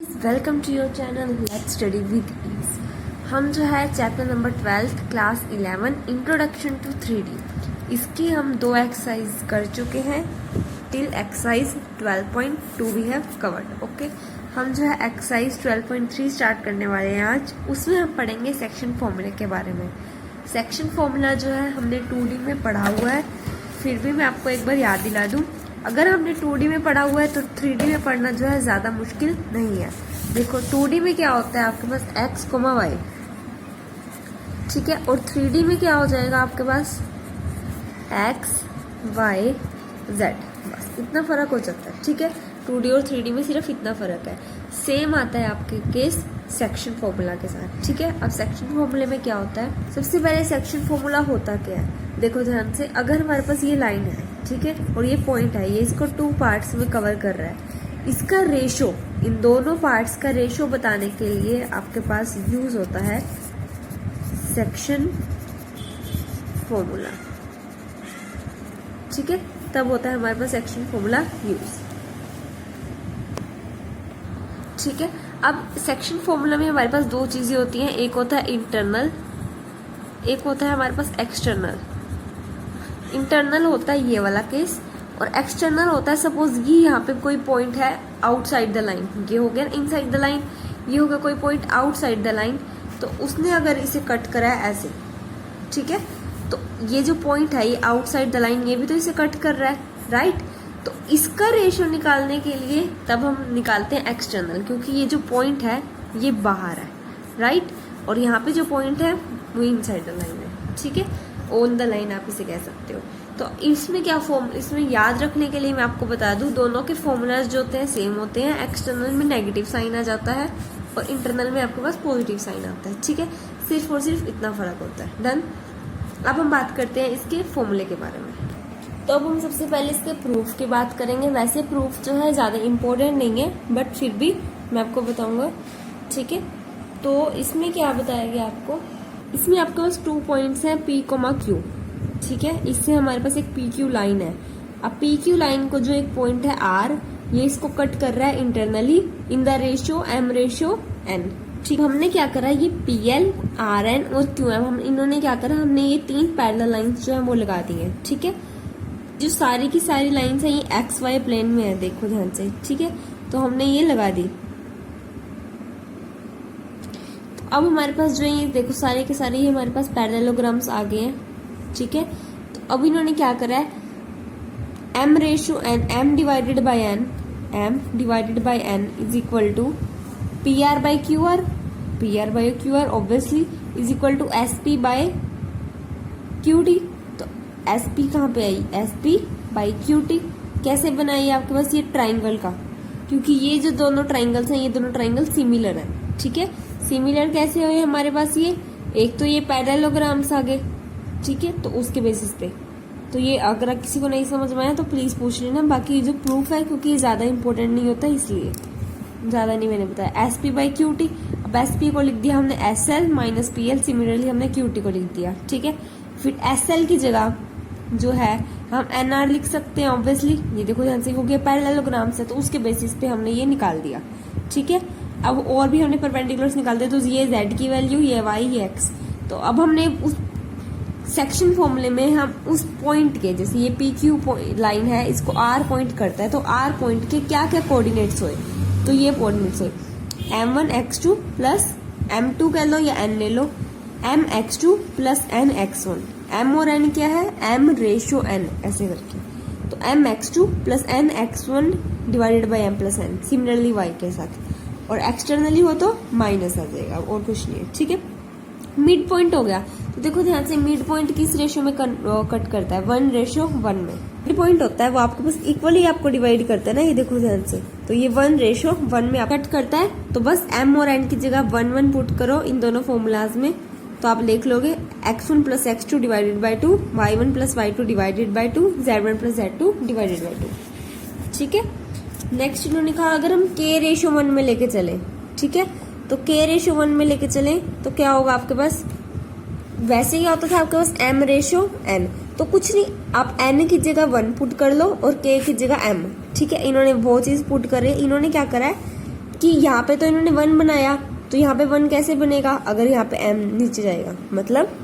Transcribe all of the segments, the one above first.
Welcome to your channel let's study with ease. हम जो है chapter number 12 class 11 introduction to 3D इसकी हम 2 एक्सरसाइज कर चुके हैं। Till exercise 12.2 we have covered. Okay, हम जो है एक्सरसाइज 12.3 स्टार्ट करने वाले हैं आज। उसमें हम पढ़ेंगे सेक्शन फॉर्मूले के बारे में। सेक्शन फॉर्मूला जो है हमने 2D में पढ़ा हुआ है, फिर भी मैं आपको एक बार याद दिला दूँ। अगर हमने 2D में पढ़ा हुआ है तो 3D में पढ़ना जो है ज़्यादा मुश्किल नहीं है। देखो 2D में क्या होता है, आपके पास x, y, ठीक है, और 3D में क्या हो जाएगा आपके पास x, y, z। बस इतना फर्क हो जाता है, ठीक है। 2D और 3D में सिर्फ इतना फर्क है। सेम आता है आपके केस सेक्शन फॉर्मूला के साथ, ठीक है। अब सेक्शन फॉर्मूले में क्या होता है, सबसे पहले सेक्शन फॉर्मूला होता क्या है, देखो ध्यान से। अगर हमारे पास ये लाइन है, ठीक है, और ये पॉइंट है, ये इसको 2 पार्ट्स में कवर कर रहा है। इसका रेशो, इन दोनों पार्ट्स का रेशो बताने के लिए आपके पास यूज होता है सेक्शन फॉर्मूला, ठीक है। तब होता है हमारे पास सेक्शन फॉर्मूला यूज, ठीक है। अब सेक्शन फॉर्मूला में हमारे पास 2 चीजें होती हैं, एक होता है इंटरनल, एक होता है हमारे पास एक्सटर्नल। इंटरनल होता है ये वाला केस, और एक्सटर्नल होता है सपोज ये यहाँ पे कोई पॉइंट है आउटसाइड द लाइन, ये हो गया इनसाइड द लाइन, ये हो गया कोई पॉइंट आउटसाइड द लाइन। तो उसने अगर इसे कट करा है ऐसे, ठीक है, तो ये जो पॉइंट है ये आउटसाइड द लाइन, ये भी तो इसे कट कर रहा है, राइट। तो इसका रेशियो निकालने के लिए तब हम निकालते हैं एक्सटर्नल, क्योंकि ये जो पॉइंट है ये बाहर है, राइट, और यहाँ पे जो पॉइंट है वो इनसाइड द लाइन है, ठीक है, ऑन द लाइन आप इसे कह सकते हो। तो इसमें क्या इसमें याद रखने के लिए मैं आपको बता दूं, दोनों के फॉर्मूलाज जो होते हैं सेम होते हैं। एक्सटर्नल में नेगेटिव साइन आ जाता है और इंटरनल में आपके पास पॉजिटिव साइन आता है, ठीक है। सिर्फ और सिर्फ इतना फर्क होता है। डन। अब हम बात करते हैं इसके फॉर्मूले के बारे में। तो अब हम सबसे पहले इसके प्रूफ की बात करेंगे। वैसे प्रूफ जो है ज्यादा इम्पोर्टेंट नहीं है, बट फिर भी मैं आपको बताऊंगा, ठीक है। तो इसमें क्या बताया गया आपको, इसमें आपके पास 2 पॉइंट्स हैं P, Q, ठीक है। इससे हमारे पास एक PQ लाइन है। अब PQ लाइन को जो एक पॉइंट है R, ये इसको कट कर रहा है internally in the ratio M/N, ठीक। हमने क्या करा, ये PL, RN और QM, हम इन्होंने क्या करा, हमने ये 3 पैरेलल लाइंस जो है वो लगा दी है, ठीक है। जो सारी की सारी लाइंस है ये XY प्लेन में है, देखो ध्यान से, ठीक है। तो हमने ये लगा दी। अब हमारे पास जो ये देखो सारे के सारे ये हमारे पास पैरेललोग्राम्स आ गए हैं, ठीक है। तो अब इन्होंने क्या करा है, M/N, M divided by N is equal to PR/QR, PR/QR obviously is equal to SP/QT। तो SP कहाँ पे आई, SP/QT कैसे बनाई आपके पास ये ट्राइंगल का, क्योंकि ये जो दोनों ट्राइंगल्स हैं ये दोनों ट्राइंगल सिमिलर हैं, ठीक है। सिमिलर कैसे हुए हमारे पास, ये एक तो ये पैरेललोग्राम्स आ गए, ठीक है, तो उसके बेसिस पे। तो ये अगर किसी को नहीं समझ में आया तो प्लीज पूछ लेना। बाकी जो प्रूफ है, क्योंकि ये ज्यादा इंपॉर्टेंट नहीं होता इसलिए ज्यादा नहीं मैंने बताया। SP/QT, अब SP को लिख दिया हमने SL माइनस PL, सिमिलरली हमने QT को लिख दिया, ठीक है। फिर SL की जगह जो है हम NR लिख सकते हैं ऑब्वियसली, ये देखो ध्यान से हो गया पैरेललोग्राम से, तो उसके बेसिस पे हमने ये निकाल दिया, ठीक है। अब और भी हमने परपेंडिकुलर्स निकाल दिए, तो ये Z की वैल्यू, ये Y, ये X। तो अब हमने उस सेक्शन फॉर्मूले में हम उस पॉइंट के, जैसे ये PQ लाइन है, इसको R पॉइंट करता है, तो R पॉइंट के क्या क्या कोऑर्डिनेट्स हुए, तो ये कोऑर्डिनेट्स हुए M1 x2 प्लस M2 कह लो या N ले लो, MX2 प्लस NX1। M और N क्या है, M/N ऐसे करके, तो MX2 plus NX1 divided by M plus N, similarly Y के साथ, और एक्सटर्नली हो तो माइनस आ जाएगा, और कुछ नहीं है, ठीक है। मिड पॉइंट हो गया, तो देखो ध्यान से मिड पॉइंट किस रेशियो में कट करता है, 1/1 में। मिड पॉइंट होता है वो आपके पास इक्वली आपको डिवाइड करता है ना, ये देखो ध्यान से, तो ये 1/1 में कट करता है। तो बस M और N की जगह 1 पुट करो इन दोनों फॉर्मूलाज में, तो आप लिख लोगे x1 plus x2 divided by 2, y1 plus y2 divided by 2, z1 plus z2 divided by 2, ठीक है। नेक्स्ट इन्होंने कहा अगर हम K/1 में लेके चले, ठीक है, तो K/1 में लेके चले तो क्या होगा आपके पास, वैसे क्या होता था आपके पास M/N, तो कुछ नहीं, आप N की जगह 1 पुट कर लो और K की जगह M, ठीक है। इन्होंने वो चीज पुट करे, इन्होंने क्या करा है, कि यहाँ पे तो इन्होंने 1 बनाया, तो यहाँ पे 1 कैसे बनेगा अगर यहाँ पे m नीचे जाएगा, मतलब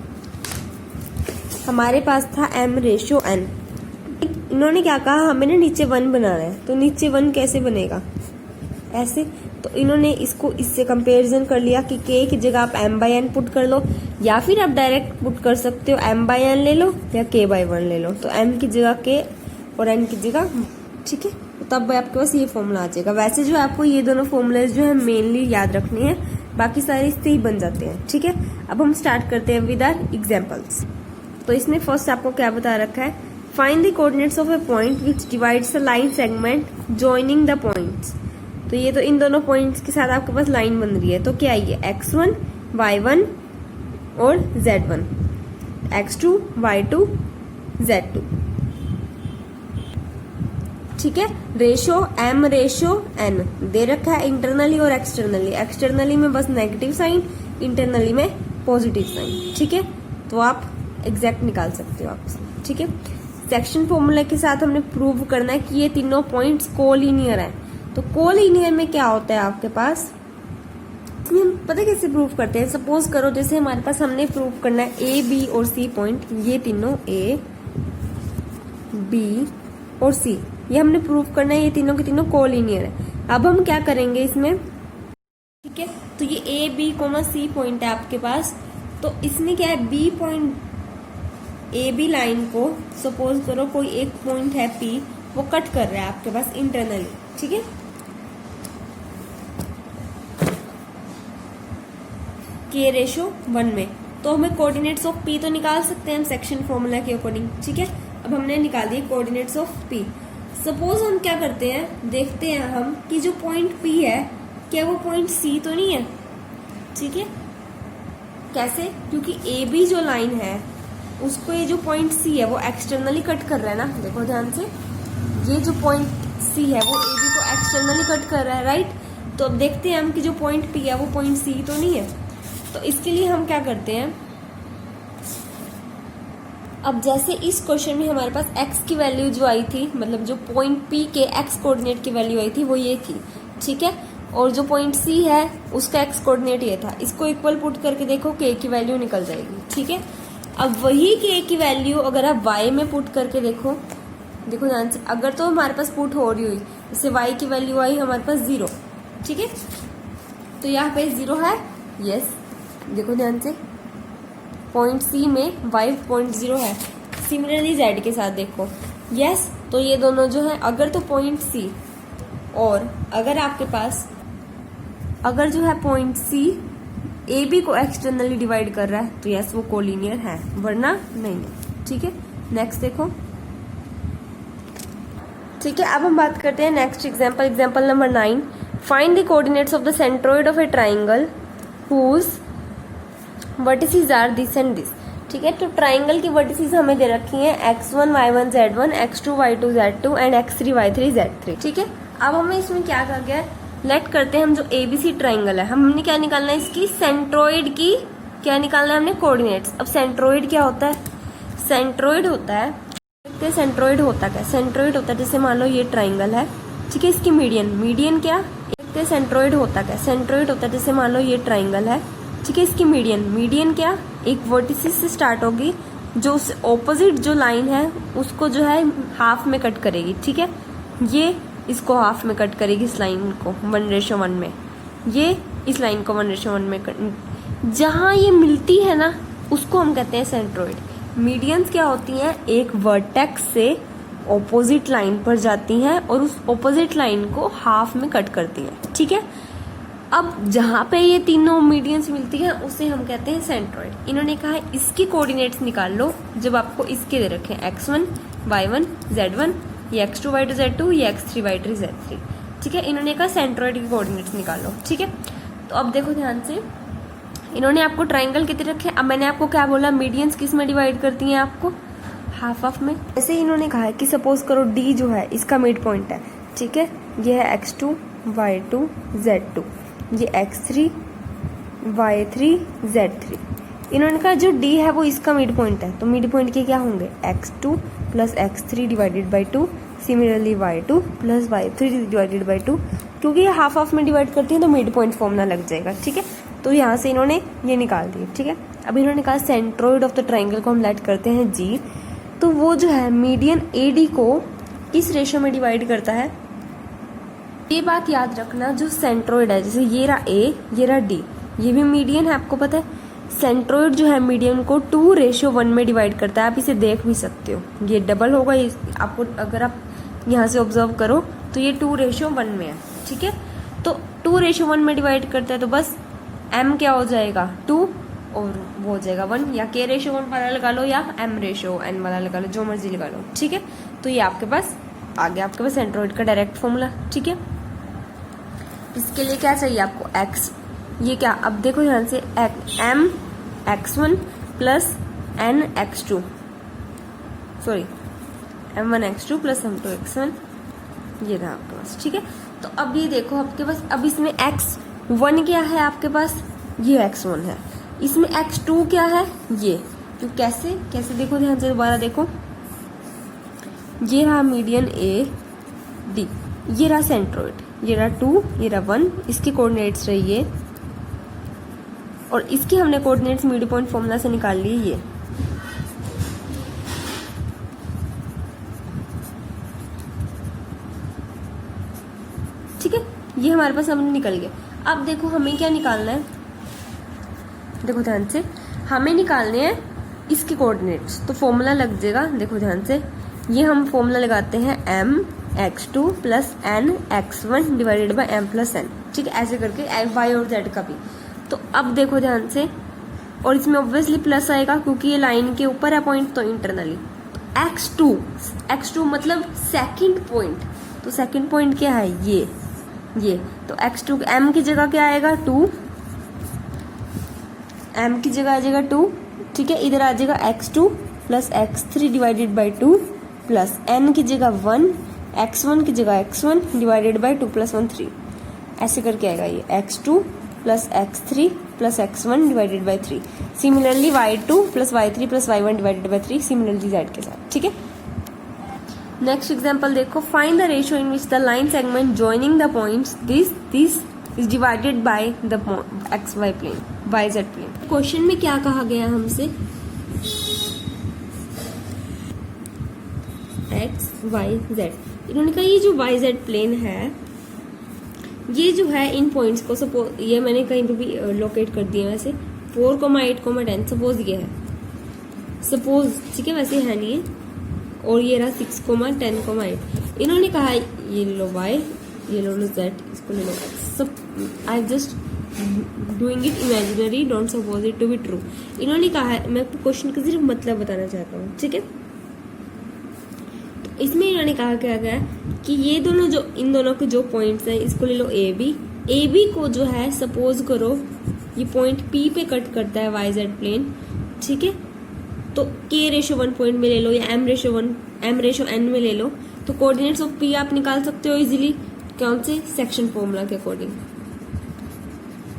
हमारे पास था m रेशियो n, इन्होंने क्या कहा हमें ना नीचे 1 बनाना है, तो नीचे 1 कैसे बनेगा ऐसे, तो इन्होंने इसको इससे कंपैरिजन कर लिया कि k की जगह आप m/n पुट कर लो, या फिर आप डायरेक्ट पुट कर सकते हो m/n ले लो या k/1 ले लो, तो m की जगह k और n की जगह, ठीक है, तो तब आपके पास ये फॉर्मूला आ जाएगा। वैसे जो आपको ये दोनों फॉर्मूलाज जो है मेनली याद रखने हैं, बाकी सारे इससे ही बन जाते हैं, ठीक है। अब हम स्टार्ट करते हैं विद आवर एग्जांपल्स। तो इसमें फर्स्ट आपको क्या बता रखा है, find the coordinates of a point which divides a line segment joining the points. तो ये तो इन दोनों पॉइंट्स के साथ आपके पास लाइन बन रही है, तो क्या है ये x1 y1 और z1, x2 y2 z2, ठीक है। रेशो m रेशो n दे रखा है इंटरनली और एक्सटर्नली, एक्सटर्नली में बस नेगेटिव साइन, इंटरनली में पॉजिटिव साइन, ठीक है। तो आप एग्जैक्ट निकाल सकते हो आप, ठीक है। सेक्शन फॉर्मूला के साथ हमने प्रूव करना है कि ये तीनों पॉइंट्स कोलिनियर है। तो कोलिनियर में क्या होता है आपके पास, इसमें हम पता कैसे प्रूव करते हैं, सपोज करो जैसे हमारे पास हमने प्रूव करना है ए बी और सी पॉइंट, ये तीनों ए बी और सी, ये हमने प्रूव करना है ये तीनों के तीनों कोलिनियर है। अब हम क्या करेंगे इसमें, ठीक है, तो ये A B comma C point है आपके पास, तो इसमें क्या है B point A B line को सपोज करो कोई एक पॉइंट है पी, वो कट कर रहा है आपके पास इंटरनली, ठीक है। के रेशो 1 में, तो हमें कोऑर्डिनेट्स ऑफ पी तो निकाल सकते हैं हम सेक्शन फॉर्मूला के अकॉर्डिंग, ठीक है। अब हमने निकाल दिए कोऑर्डिनेट्स ऑफ पी। सपोज हम क्या करते हैं, देखते हैं हम कि जो पॉइंट पी है क्या वो पॉइंट सी तो नहीं है, ठीक है। कैसे, क्योंकि ए बी जो लाइन है उसको ये जो पॉइंट सी है वो एक्सटर्नली कट कर रहा है ना, देखो ध्यान से, ये जो पॉइंट सी है वो ए बी को एक्सटर्नली कट कर रहा है, राइट। तो अब देखते हैं हम कि जो पॉइंट पी है वो पॉइंट सी तो नहीं है, तो इसके लिए हम क्या करते हैं, अब जैसे इस क्वेश्चन में हमारे पास x की वैल्यू जो आई थी, मतलब जो पॉइंट P के x कोऑर्डिनेट की वैल्यू आई थी वो ये थी, ठीक है, और जो पॉइंट C है उसका x कोऑर्डिनेट ये था, इसको इक्वल पुट करके देखो k की वैल्यू निकल जाएगी, ठीक है। अब वही k की वैल्यू अगर आप y में पुट करके देखो, देखो ध्यान से, अगर तो हमारे पास पुट हो रही हुई, जैसे y की वैल्यू आई हमारे पास 0, ठीक है, तो यहाँ पे 0 है, यस, देखो ध्यान से, पॉइंट सी में y.0 है। सिमिलरली z के साथ देखो, यस, तो ये दोनों जो है, अगर तो पॉइंट सी और अगर आपके पास अगर जो है पॉइंट सी ए बी को एक्सटर्नली डिवाइड कर रहा है तो यस वो कोलिनियर है, वरना नहीं है, ठीक है। नेक्स्ट देखो, ठीक है। अब हम बात करते हैं next example, example number 9, find the coordinates of the centroid of a triangle whose vertices are this and this, ठीक है। तो ट्राइंगल की वर्टिसेस हमें दे रखी हैं x1 y1 z1 x2 y2 z2 and x3 y3 z3, ठीक है। अब हमें इसमें क्या कहा गया है, लेट करते हैं हम जो एबीसी ट्राइंगल है, हमने क्या निकालना है, इसकी सेंट्रोइड की क्या निकालना है हमने, कोऑर्डिनेट्स। अब सेंट्रोइड क्या होता है, सेंट्रोइड होता है, देखते हैं सेंट्रोइड होता क्या, सेंट्रोइड होता है जैसे मान लो ये ट्राइंगल है, ठीक है, इसकी मीडियन, मीडियन क्या, देखते हैं सेंट्रोइड होता क्या, सेंट्रोइड होता है जैसे मान लो ये ट्राइंगल है, ठीक है, इसकी मीडियन, मीडियन क्या, एक वर्टिसेस से स्टार्ट होगी जो ऑपोजिट जो लाइन है उसको जो है हाफ में कट करेगी, ठीक है, ये इसको हाफ में कट करेगी, इस लाइन को 1:1 में, ये इस लाइन को 1:1 में जहां ये मिलती है ना उसको हम कहते हैं सेंट्रोइड। मीडियंस क्या होती हैं, एक वर्टेक्स से ऑपोजिट लाइन पर जाती हैं और उस ऑपोजिट लाइन को हाफ में कट करती हैं, ठीक है। अब जहां पे ये तीनों मीडियंस मिलती हैं उसे हम कहते हैं सेंट्रोइड। इन्होंने कहा है इसकी कोऑर्डिनेट्स निकाल लो जब आपको इसके दे रखे हैं x1 y1 z1, ये x2 y2 z2, ये x3 y3 z3, ठीक है। इन्होंने कहा सेंट्रोइड की कोऑर्डिनेट्स निकालो, ठीक है। तो अब देखो ध्यान से, इन्होंने आपको ट्राइंगल कितने रखे, अब मैंने आपको क्या बोला, मीडियंस किस में डिवाइड करती हैं आपको, हाफ हाफ में। ऐसे ही इन्होंने कहा है कि सपोज करो d जो है इसका मिड पॉइंट है, ठीक है, ये है x2 y2 z2, ये x3 y3 z3। इन्होंने कहा जो d है वो इसका मिड पॉइंट है, तो मिड पॉइंट के क्या होंगे, x2 plus x3 divided by 2, similarly y2 plus y3 divided by 2, क्योंकि ये हाफ हाफ में डिवाइड करती है तो मिड पॉइंट फॉर्मूला लग जाएगा, ठीक है। तो यहाँ से इन्होंने ये निकाल दिया, ठीक है। अब इन्होंने कहा सेंट्रोइड ऑफ द ट्राइंगल को हम लेट करते हैं जी, तो वो जो है मीडियन AD को किस रेशो में डिवाइड करता है, ये बात याद रखना। जो सेंट्रोइड है, जैसे ये रहा A, ये रहा D, ये भी मीडियन है, आपको पता है। सेंट्रोइड जो है मीडियन को 2:1 में डिवाइड करता है, आप इसे देख भी सकते हो, ये डबल होगा, ये आपको अगर आप यहाँ से ऑब्जर्व करो तो ये 2:1 में है, ठीक है। तो 2:1 में डिवाइड करता है, तो बस m क्या हो जाएगा 2 और वो हो जाएगा 1, या k:1 वाला लगा लो या m:n वाला लगा लो, जो मर्जी लगा लो, ठीक है। तो ये आपके पास आ गया, आपके पास सेंट्रोइड का डायरेक्ट फॉर्मूला, ठीक है। इसके लिए क्या चाहिए आपको x, ये क्या, अब देखो ध्यान से m(x1) plus n(x2), sorry m1(x2) plus m2(x1), ये रहा आपके पास, ठीक है। तो अब ये देखो आपके पास, अब इसमें x1 क्या है आपके पास, ये x1 है, इसमें x2 क्या है, ये, तो कैसे कैसे देखो ध्यान से, दोबारा देखो, ये रहा मीडियन AD, ये रहा सेंट्रोइड, ये रहा 2, ये रहा 1, इसके कोऑर्डिनेट्स रही ये, और इसके हमने कोऑर्डिनेट्स मिड पॉइंट फॉर्मूला से निकाल लिए ये, ठीक है। ये हमारे पास हमने निकल गया। अब देखो हमें क्या निकालना है, देखो ध्यान से, हमें निकालने हैं इसके कोऑर्डिनेट्स, तो फॉर्मूला लग जाएगा, देखो ध्यान से, ये हम फॉर्मूला लगाते हैं m(x2) plus n(x1) divided by m plus n, ठीक है, ऐसे करके y और z का भी। तो अब देखो ध्यान से, और इसमें ऑब्वियसली प्लस आएगा क्योंकि ये लाइन के ऊपर है पॉइंट, तो इंटरनली x2 मतलब सेकंड पॉइंट, तो सेकंड पॉइंट क्या है, ये तो x2 m की जगह क्या आएगा 2, m की जगह आ जाएगा 2, ठीक है। इधर आ जाएगा x2 plus x3 divided by 2 plus n की जगह 1, x1 की जगह x1 डिवाइडेड बाई 2 प्लस 1 3, ऐसे करके आएगा ये x2 plus x3 plus x1 divided by 3। Similarly y2 plus y3 plus y1 divided by 3, similarly z के साथ, ठीक है। नेक्स्ट एग्जाम्पल देखो, find the ratio in which the line segment joining the points this is divided by the xy plane, yz plane. Question में क्या कहा गया हमसे, x y z, इन्होंने कहा ये जो yz प्लेन है, ये जो है इन पॉइंट्स को, सपोज ये मैंने कहीं पे भी लोकेट कर दिया, वैसे 4, 8, 10, सपोज ये है, सपोज, ठीक है, वैसे है नहीं है, और ये रहा 6, 10, 8। इन्होंने कहा ये लो y, ये लो z, इसको ले लो x, सब I just doing it imaginary, don't suppose it to be true. इन्होंने कहा है, मैं क्वेश्चन का सिर्फ मतलब बताना चाहता हूँ, ठीक है। तो इसमें इन्होंने कहा क्या गया कि ये दोनों जो, इन दोनों के जो पॉइंट्स हैं, इसको ले लो AB को जो है सपोज करो ये पॉइंट P पे कट करता है yz प्लेन, ठीक है। तो k:1 पॉइंट में ले लो या m:n में ले लो, तो कोऑर्डिनेट्स ऑफ P आप निकाल सकते हो इजीली, कौन से, सेक्शन फॉर्मूला के अकॉर्डिंग,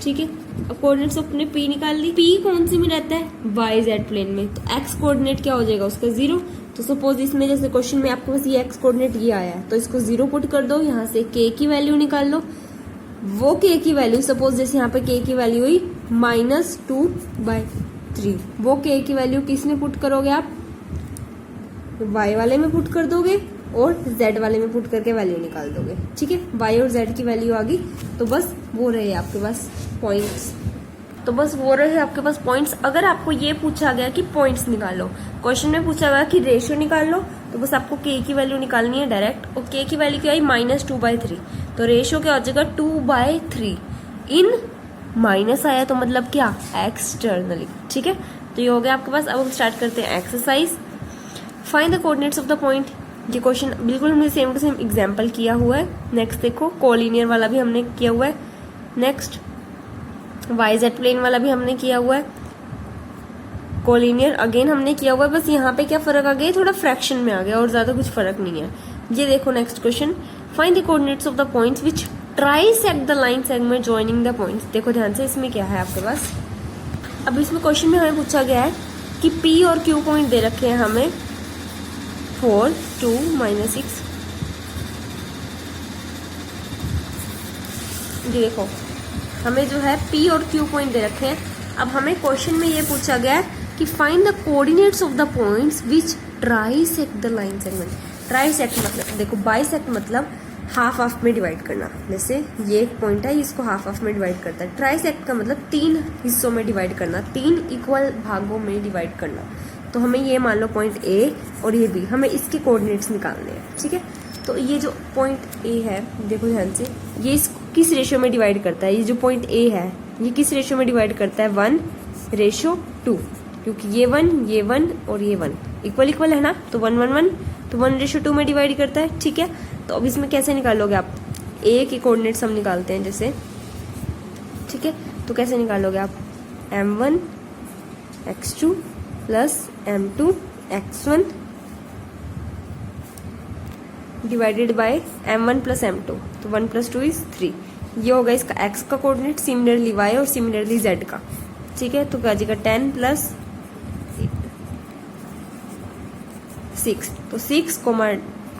ठीक है। अब कोऑर्डिनेट्स ऑफ ने P निकाल ली, P कौन सी में रहता है, yz प्लेन में, तो x कोऑर्डिनेट क्या हो जाएगा उसका 0। तो सपोज इसमें जैसे क्वेश्चन में आपके पास ये x कोऑर्डिनेट ये आया है, तो इसको 0 पुट कर दो, यहाँ से k की वैल्यू निकाल लो, वो k की वैल्यू, सपोज जैसे यहाँ पे k की वैल्यू हुई -2/3, वो k की वैल्यू किसमें पुट करोगे आप, y वाले में पुट कर दोगे और z वाले में पुट करके वैल्यू निकाल दोगे, ठीक है। y और z की वैल्यू आ गई, तो बस वो रहे आपके पास पॉइंट्स, अगर आपको ये पूछा गया कि पॉइंट्स निकालो, क्वेश्चन में पूछा गया कि रेशियो निकाल लो, तो बस आपको k की वैल्यू निकालनी है डायरेक्ट, और k की वैल्यू क्या आई -2/3, तो रेशियो क्या हो जाएगा 2/3, इन माइनस आया तो मतलब क्या, एक्सटर्नली, ठीक है। तो ये हो गया आपके पास। अब हम स्टार्ट करते हैं exercise, find the coordinates of the point. ये क्वेश्चन बिल्कुल हमने सेम टू सेम एग्जाम्पल किया हुआ है। नेक्स्ट देखो, कोलिनियर वाला भी हमने किया हुआ है, नेक्स्ट yz प्लेन वाला भी हमने किया हुआ है, कोलिनियर अगेन हमने किया हुआ है, बस यहाँ पे क्या फर्क आ गया, थोड़ा फ्रैक्शन में आ गया और ज्यादा कुछ फर्क नहीं है। ये देखो next question, find the coordinates of the points which trisect the line segment joining the points. देखो ध्यान से, इसमें क्या है आपके पास, अब इसमें क्वेश्चन में हमें पूछा गया है कि P और Q पॉइंट दे रखे हैं हमें 4, 2, -6, ये देखो हमें जो है P और Q पॉइंट दे रखे हैं। अब हमें क्वेश्चन में ये पूछा गया है कि find the coordinates of the points which trisect the line segment. Trisect मतलब देखो, बाइसेक्ट मतलब हाफ हाफ में डिवाइड करना। जैसे ये एक पॉइंट है, इसको हाफ हाफ में डिवाइड करता है। ट्राइसेक्ट का मतलब 3 हिस्सों में डिवाइड करना, 3 इक्वल भागों में डिवाइड करना। तो हमें ये मान लो पॉइंट A और ये B, हमें इसके कोऑर्डिनेट्स निकालने हैं, ठीक है। तो ये जो पॉइंट A है, देखो ध्यान से, ये इसको किस रेशियो में डिवाइड करता है? ये जो पॉइंट A है ये किस रेशियो में डिवाइड करता है? 1:2, क्योंकि ये 1 और ये 1 इक्वल इक्वल है ना, तो 1 1 1, तो 1:2 में डिवाइड करता है, ठीक है। तो अब इसमें कैसे निकालोगे आप? A के कोऑर्डिनेट्स हम निकालते हैं जैसे, ठीक है। तो कैसे निकालोगे आप? m1 x2 plus m2 x1 divided by m1 plus m2, तो 1 + 2 = 3। ये होगा इसका x का कोऑर्डिनेट, सिमिलरली y और सिमिलरली z का, ठीक है। तो क्या आ जाएगा 10 + 6, तो 6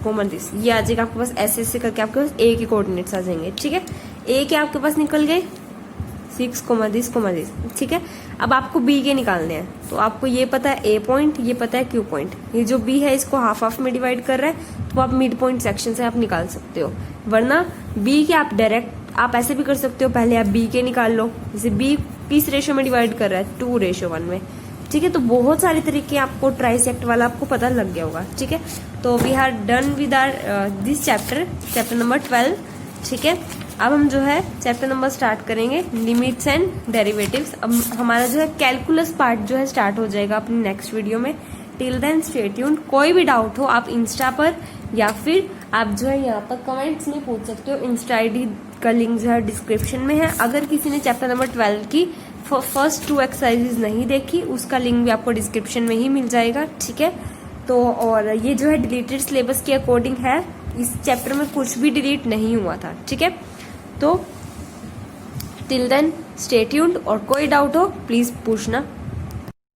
कॉमन दिस, ये आ जाएगा आपके पास। ऐसे ऐसे करके आपके पास A के कोऑर्डिनेट्स आ जाएंगे, ठीक है। A के आपके पास निकल गए 6, दिस, ठीक है। अब आपको B के निकालने हैं। तो आपको ये पता है A पॉइंट, ये पता है Q पॉइंट। ये जो B है इसको हाफ हाफ में डिवाइड कर रहा है, तो आप मिड पॉइंट सेक्शन से आप निकाल सकते हो। वरना B के आप डायरेक्ट आप ऐसे भी कर सकते हो, पहले आप B के निकाल लो। जैसे B किस रेशियो में डिवाइड कर रहा है? 2:1 में, ठीक है। तो बहुत सारे तरीके आपको ट्राइसेक्ट वाला आपको पता लग गया होगा, ठीक है। तो we are done with our this chapter number 12, ठीक है। अब हम जो है चैप्टर नंबर स्टार्ट करेंगे, लिमिट्स एंड डेरिवेटिव्स। अब हमारा जो है कैलकुलस पार्ट जो है स्टार्ट हो जाएगा अपनी नेक्स्ट वीडियो में। Till then stay tuned. कोई भी डाउट हो आप इंस्टा पर या फिर आप जो है यहाँ पर कमेंट्स में पूछ सकते हो। इंस्टा ID का लिंक जो है डिस्क्रिप्शन में है। अगर किसी ने चैप्टर नंबर 12 की फर्स्ट 2 एक्सरसाइजेज नहीं देखी, उसका लिंक भी आपको डिस्क्रिप्शन में ही मिल जाएगा, ठीक है। तो और ये जो है डिलीटेड सिलेबस के अकॉर्डिंग है, इस चैप्टर में कुछ भी डिलीट नहीं हुआ था, ठीक है। तो टिल देन स्टे ट्यून्ड, और कोई डाउट हो प्लीज पूछना।